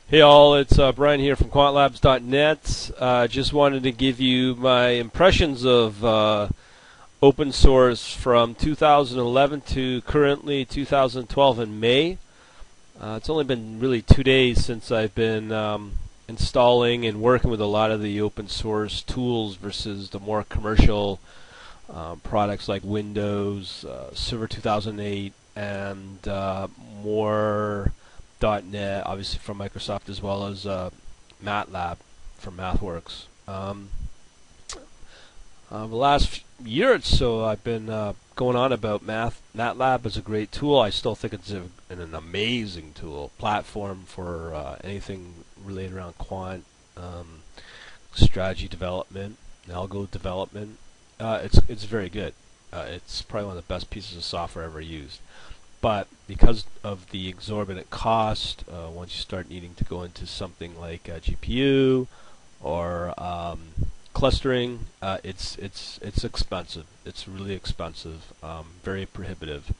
Hey all, it's Brian here from quantlabs.net. Just wanted to give you my impressions of open source from 2011 to currently 2012 in May. It's only been really 2 days since I've been installing and working with a lot of the open source tools versus the more commercial products like Windows, Server 2008, and more .NET, obviously from Microsoft, as well as MATLAB from MathWorks. The last year or so, I've been going on about MATLAB as a great tool. I still think it's an amazing tool, platform for anything related around quant strategy development, algo development. It's very good. It's probably one of the best pieces of software ever used. But because of the exorbitant cost, once you start needing to go into something like GPU or clustering, it's expensive. It's really expensive, very prohibitive.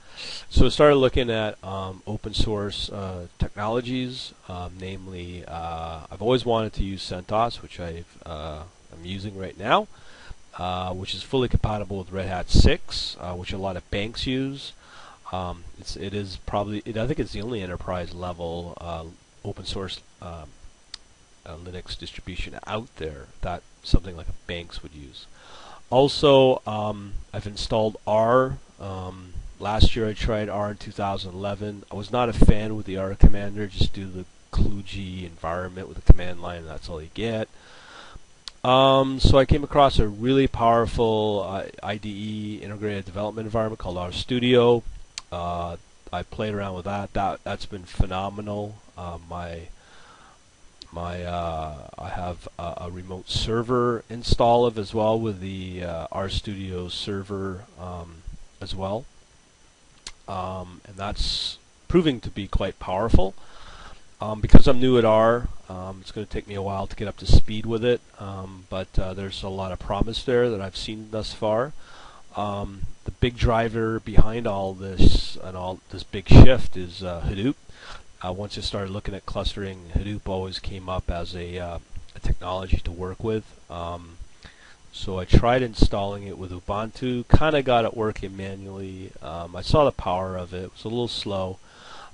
So I started looking at open source technologies. Namely, I've always wanted to use CentOS, which I'm using right now, which is fully compatible with Red Hat 6, which a lot of banks use. It is probably, I think it's the only enterprise level open source Linux distribution out there that something like a banks would use. Also, I've installed R. Last year I tried R in 2011. I was not a fan with the R commander, just due to the kludgy environment with the command line, and that's all you get. So I came across a really powerful IDE, integrated development environment, called RStudio. I played around with that. That's been phenomenal. I have a remote server install of as well with the RStudio server as well, and that's proving to be quite powerful. Because I'm new at R, it's going to take me a while to get up to speed with it, but there's a lot of promise there that I've seen thus far. The big driver behind all this and all this big shift is Hadoop. Once I started looking at clustering, Hadoop always came up as a technology to work with. So I tried installing it with Ubuntu, kind of got it working manually. I saw the power of it. It was a little slow.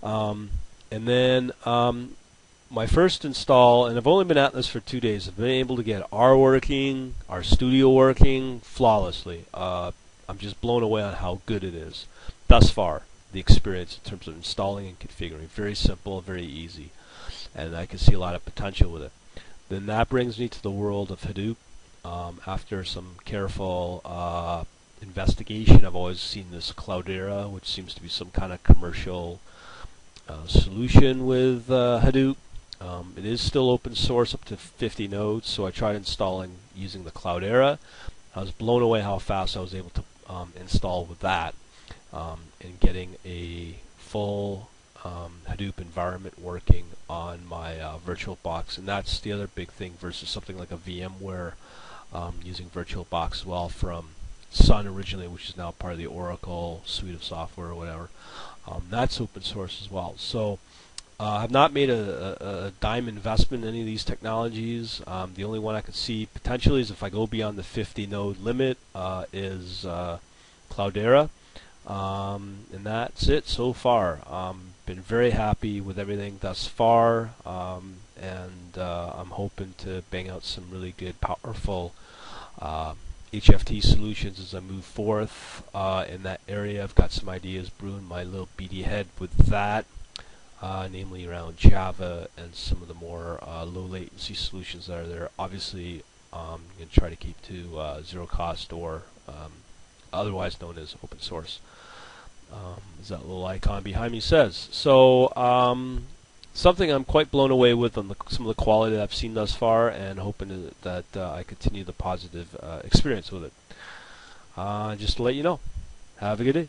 And then my first install, and I've only been at this for 2 days, I've been able to get R working, RStudio working flawlessly. I'm just blown away on how good it is thus far, the experience in terms of installing and configuring. Very simple, very easy, and I can see a lot of potential with it. Then that brings me to the world of Hadoop. After some careful investigation, I've always seen this Cloudera, which seems to be some kind of commercial solution with Hadoop. It is still open source up to 50 nodes, so I tried installing using the Cloudera. I was blown away how fast I was able to install with that, and getting a full Hadoop environment working on my VirtualBox. And that's the other big thing versus something like a VMware, using VirtualBox as well from Sun originally, which is now part of the Oracle suite of software or whatever. That's open source as well. So I've not made a dime investment in any of these technologies. The only one I could see potentially is if I go beyond the 50 node limit is Cloudera, and that's it so far. Been very happy with everything thus far, and I'm hoping to bang out some really good, powerful HFT solutions as I move forth in that area. I've got some ideas brewing my little beady head with that. Namely around Java and some of the more low latency solutions that are there. Obviously, I'm going to try to keep to zero cost, or otherwise known as open source, as that little icon behind me says. So something I'm quite blown away with on some of the quality that I've seen thus far, and hoping that I continue the positive experience with it. Just to let you know, have a good day.